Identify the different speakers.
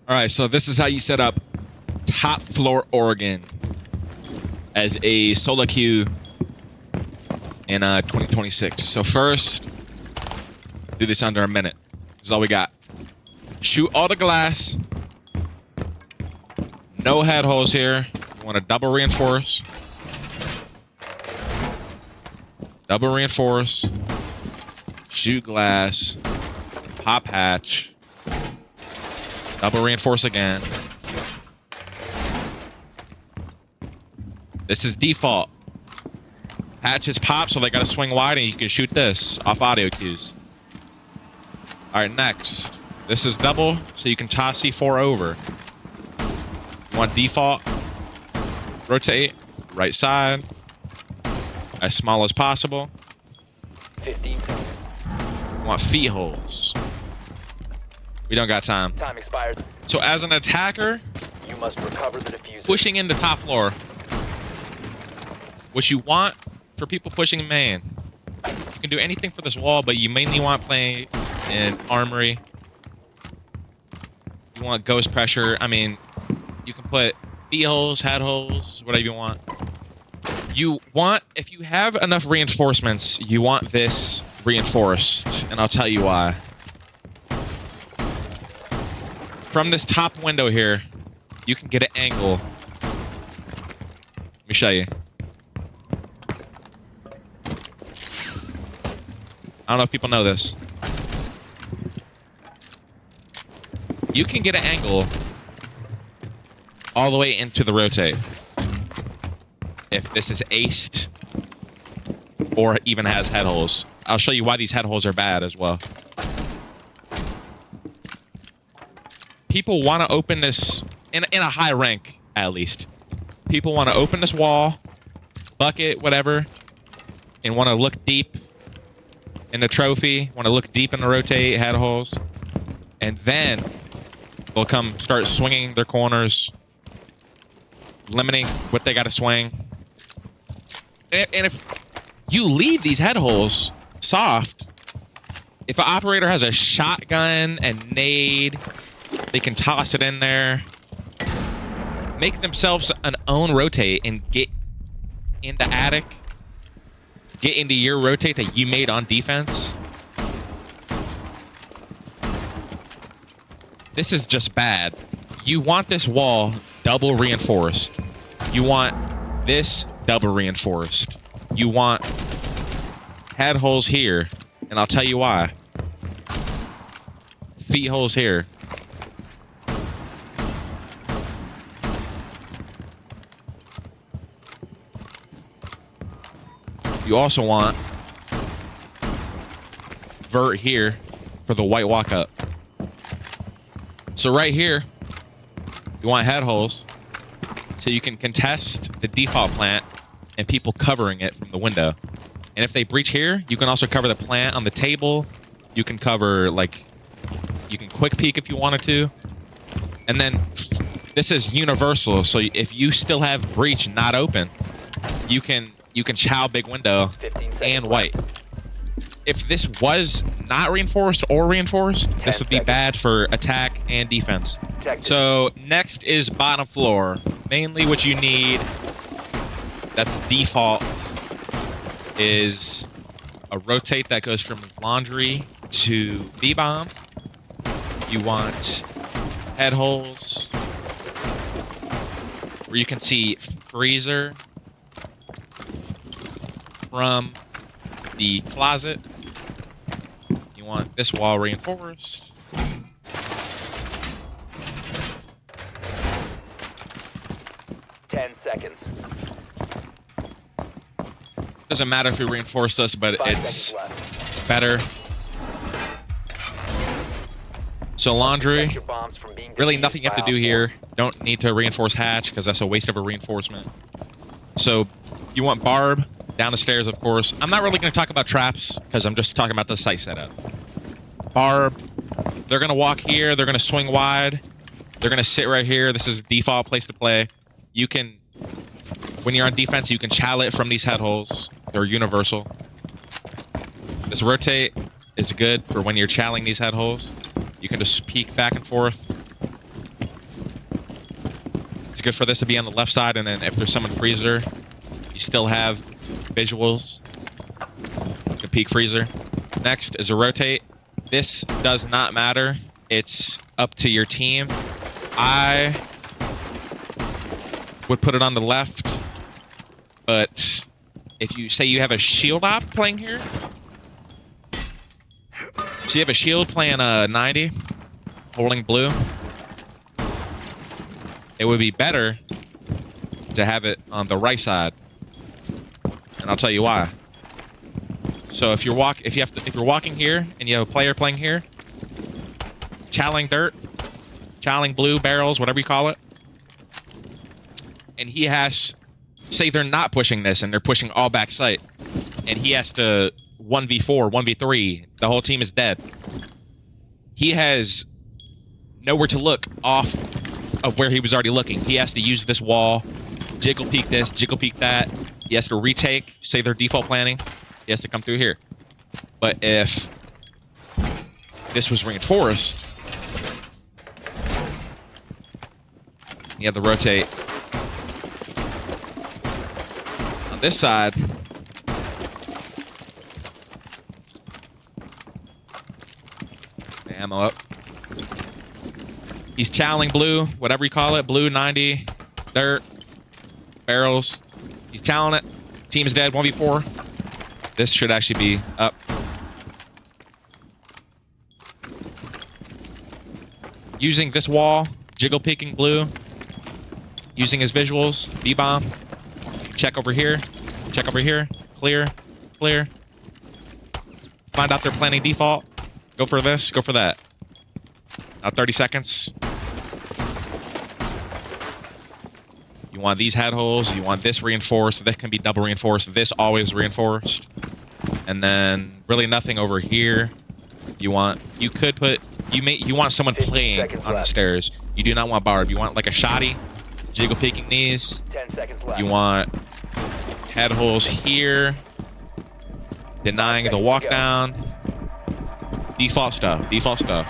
Speaker 1: All right, so this is how you set up Top Floor Oregon as a solo queue in 2026. So first, do this under a minute. This is all we got. Shoot all the glass. No head holes here. You want to double reinforce. Double reinforce. Shoot glass. Pop hatch. Double reinforce again. This is default. Hatches pop, so they gotta swing wide, and you can shoot this off audio cues. Alright, next. This is double, so you can toss C4 over. You want default. Rotate. Right side. As small as possible.
Speaker 2: 15 seconds.
Speaker 1: You want feet holes. We don't got time.
Speaker 2: Time expired.
Speaker 1: So as an attacker,
Speaker 2: You must recover the diffuser.
Speaker 1: pushing in the top floor. What you want for people pushing main. You can do anything for this wall, but you mainly want playing in armory. You want ghost pressure. I mean, you can put feet holes, head holes, whatever you want. You want, if you have enough reinforcements, you want this reinforced, and I'll tell you why. From this top window here, you can get an angle. Let me show you. I don't know if people know this. You can get an angle all the way into the rotate. If this is aced or even has head holes. I'll show you why these head holes are bad as well. People want to open this in a high rank, at least. People want to open this wall, bucket, whatever, and want to look deep in the trophy, want to look deep in the rotate, head holes, and then they'll come start swinging their corners, limiting what they got to swing. And if you leave these head holes soft, if an operator has a shotgun and nade, they can toss it in there, make themselves an own rotate, and get in the attic, get into your rotate that you made on defense. This is just bad. You want this wall double reinforced. You want this double reinforced. You want head holes here, and I'll tell you why. Feet holes here. You also want vert here for the white walk up. So right here, you want head holes so you can contest the default plant and people covering it from the window. And if they breach here, you can also cover the plant on the table. You can cover, like, you can quick peek if you wanted to. And then this is universal, so if you still have breach not open, you can chow big window and white. If this was not reinforced or reinforced, this would be bad for attack and defense. So next is bottom floor. Mainly what you need, that's default, is a rotate that goes from laundry to B-bomb. You want head holes where you can see freezer from the closet. You want this wall reinforced.
Speaker 2: Seconds.
Speaker 1: Doesn't matter if we reinforce this, but it's better. So laundry, really nothing you have to do here. Don't need to reinforce hatch because that's a waste of a reinforcement. So you want barb down the stairs, of course. I'm not really going to talk about traps because I'm just talking about the site setup. Barb, they're going to walk here. They're going to swing wide. They're going to sit right here. This is the default place to play. You can, when you're on defense, you can chow it from these head holes. They're universal. This rotate is good for when you're chowing these head holes. You can just peek back and forth. It's good for this to be on the left side, and then if there's someone freezer, you still have visuals. Like a peek freezer. Next is a rotate. This does not matter. It's up to your team. I would put it on the left, but if you say you have a shield op playing here, so you have a shield playing 90, holding blue, it would be better to have it on the right side, and I'll tell you why. So if you're walking here and you have a player playing here, challenging dirt, challenging blue barrels, whatever you call it, and he has, say they're not pushing this and they're pushing all back site, and he has to 1v4, 1v3, the whole team is dead. He has nowhere to look off of where he was already looking. He has to use this wall, jiggle peek this, jiggle peek that. He has to retake, say their default planning. He has to come through here. But if this was reinforced, you have to rotate on this side. Ammo up. He's challenging blue, whatever you call it, blue 90, dirt, barrels. He's challenging it. Team's dead, 1v4. This should actually be up. Using this wall, jiggle peeking blue, using his visuals, B-bomb, check over here, clear, clear. Find out they're planning default. Go for this, go for that. Now 30 seconds. You want these head holes, you want this reinforced, this can be double reinforced, this always reinforced. And then really nothing over here. You want someone playing on the stairs. You do not want Barb. You want like a shoddy, jiggle peeking these.
Speaker 2: 10 seconds left.
Speaker 1: You want head holes here, denying the walk down. Default stuff, default stuff.